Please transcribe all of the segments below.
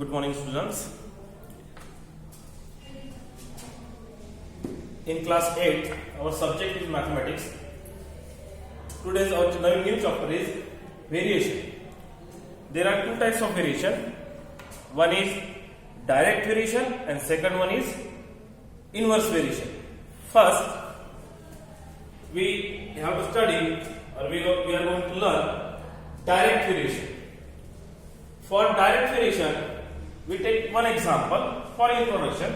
Good morning, students. In class 8, our subject is mathematics. Today's our new chapter is variation. There are two types of variation. One is direct variation and second one is inverse variation. First, we have to study or we are going to learn direct variation. For direct variation, we take one example for introduction.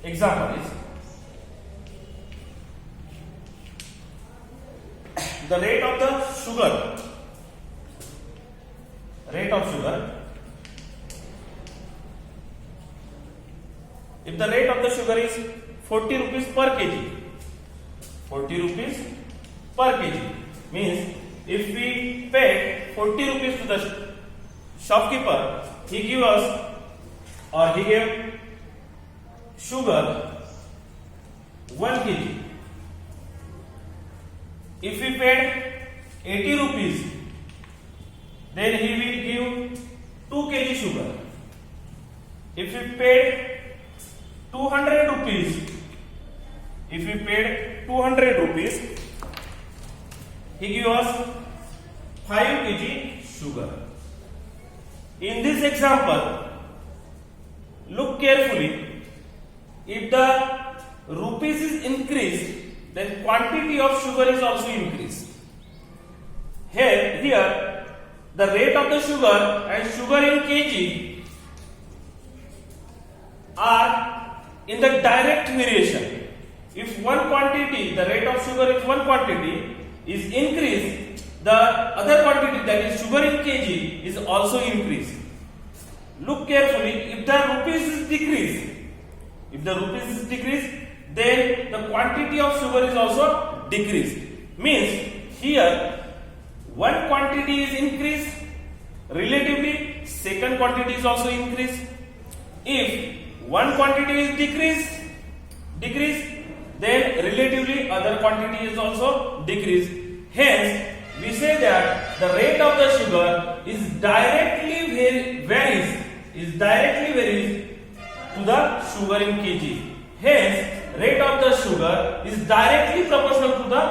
Example is the rate of the sugar. Rate of sugar. If the rate of the sugar is 40 rupees per kg, 40 rupees per kg means if we pay 40 rupees to the shopkeeper, he give us or he gave sugar 1 kg. If we paid 80 rupees, then he will give 2 kg sugar. If we paid 200 rupees, if we paid 200 rupees, he give us 5 kg sugar. In this example, look carefully. If the rupees is increased, then quantity of sugar is also increased. Here, the rate of the sugar and sugar in kg are in the direct variation. If one quantity, the rate of sugar is one quantity is increased, the other quantity, that is sugar in kg, is also increased. Look carefully. If the rupees is decreased, then the quantity of sugar is also decreased. Means here one quantity is increased, relatively second quantity is also increased. If one quantity is decreased, then relatively other quantity is also decreased. Hence, we say that the rate of the sugar is directly varies to the sugar in kg. Hence, rate of the sugar is directly proportional to the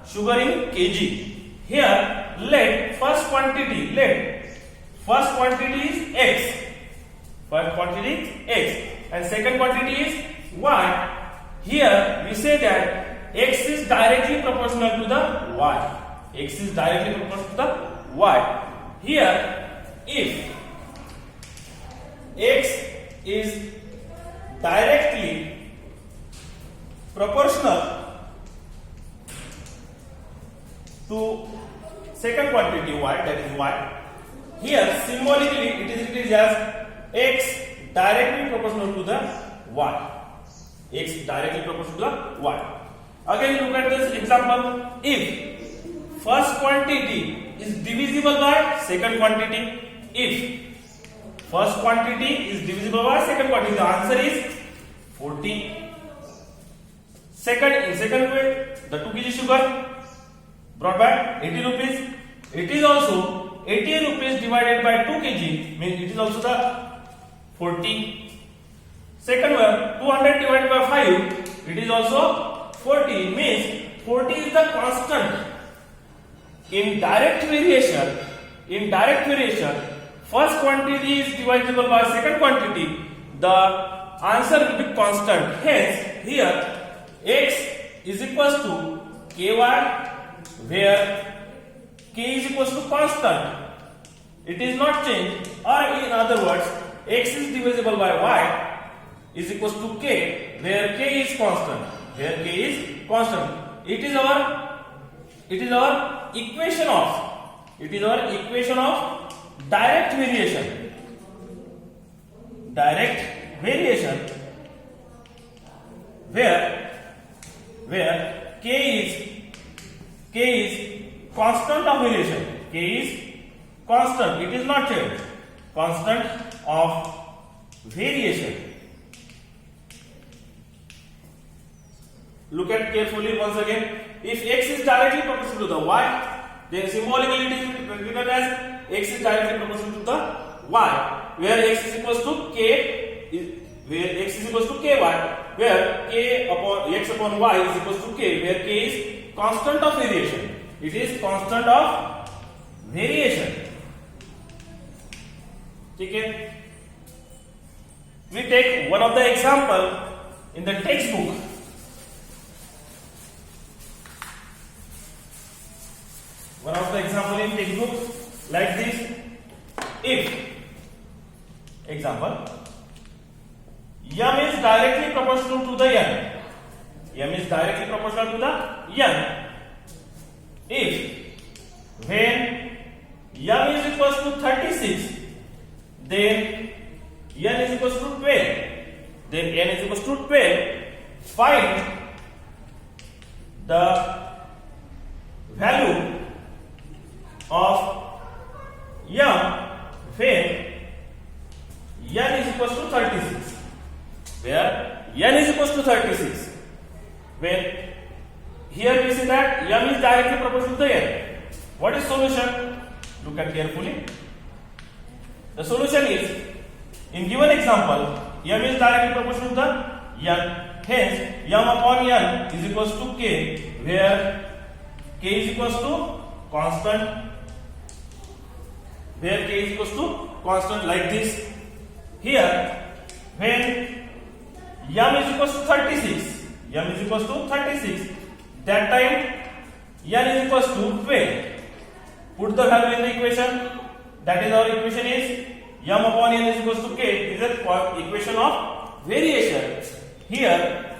sugar in kg. Here, let first quantity is x. First quantity is x and second quantity is y. Here we say that x is directly proportional to the y. X is directly proportional to the y. Here, if x is directly proportional to second quantity y, that is y. Here symbolically it is written as x directly proportional to the y. X directly proportional to the y. Again look at this example. If first quantity is divisible by second quantity, if first quantity is divisible by second quantity, the answer is 40. In second way, the 2 kg sugar brought by 80 rupees. It is also 80 rupees divided by 2 kg, means it is also the 40. Second one, 200 divided by 5, it is also 40, means 40 is the constant. In direct variation, first quantity is divisible by second quantity, the answer will be constant. Hence, here x is equals to ky, where k is equals to constant. It is not changed, or in other words, x is divisible by y is equals to k, where k is constant. It is our equation of direct variation. Where k is constant of variation. K is constant. It is not changed. Constant of variation. Look at carefully once again. If x is directly proportional to the y, then symbolically it is written as x is directly proportional to the y. where x is equals to k, where x is equals to ky, where k upon x upon y is equals to k, where k is constant of variation. It is constant of variation. Okay. We take one of the example in the textbook. One of the example in textbook like this. If example m is directly proportional to the n, m is directly proportional to the n. If when m is equals to 36, then n is equals to 12. Then n is equals to 12. Find the value of m when n is equals to 36. Where n is equals to 36. When here we see that m is directly proportional to n. What is solution? Look at carefully. The solution is, in given example, m is directly proportional to the n. Hence, m upon n is equals to k, where k is equals to constant. Where k is equals to constant like this. Here, when m is equals to 36, m is equals to 36. That time n is equals to 12. Put the value in the equation. That is our equation is m upon n is equals to k. This is the equation of variation. Here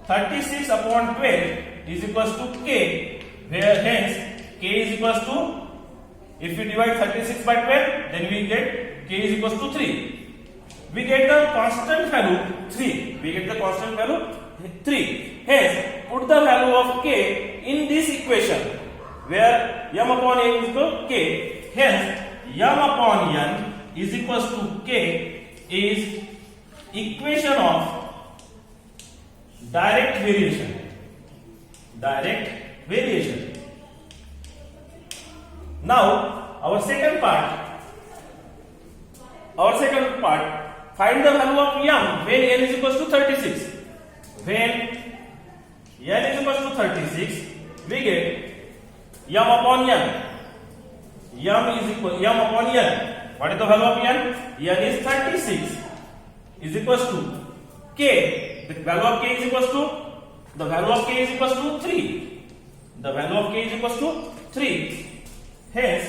36 upon 12 is equals to k, where hence k is equals to, if we divide 36 by 12, then we get k is equals to 3. We get the constant value 3. We get the constant value 3. Hence, put the value of k in this equation, where m upon n is equal to k. Hence, m upon n is equals to k is equation of direct variation. Direct variation. Now, our second part. Find the value of m when n is equals to 36. When n is equals to 36, we get m upon n. M is equal m upon n. What is the value of n? N is 36 is equals to k. The value of k is equals to, the value of k is equals to 3. The value of k is equals to 3. Hence,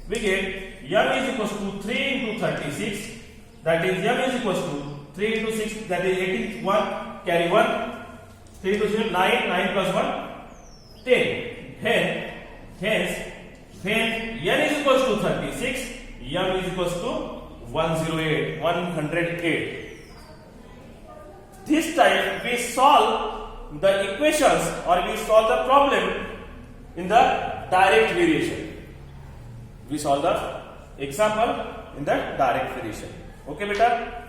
we get m is equals to 3 into 36. That is m is equals to 3 into 6. That is 18. 1 carry 1. 3 into 6 9. 9 plus 1 10. Hence, when n is equals to 36, m is equals to 108. 108. This time we solve the equations, or we solve the problem in the direct variation. We solve the example in the direct variation. Okay, beta?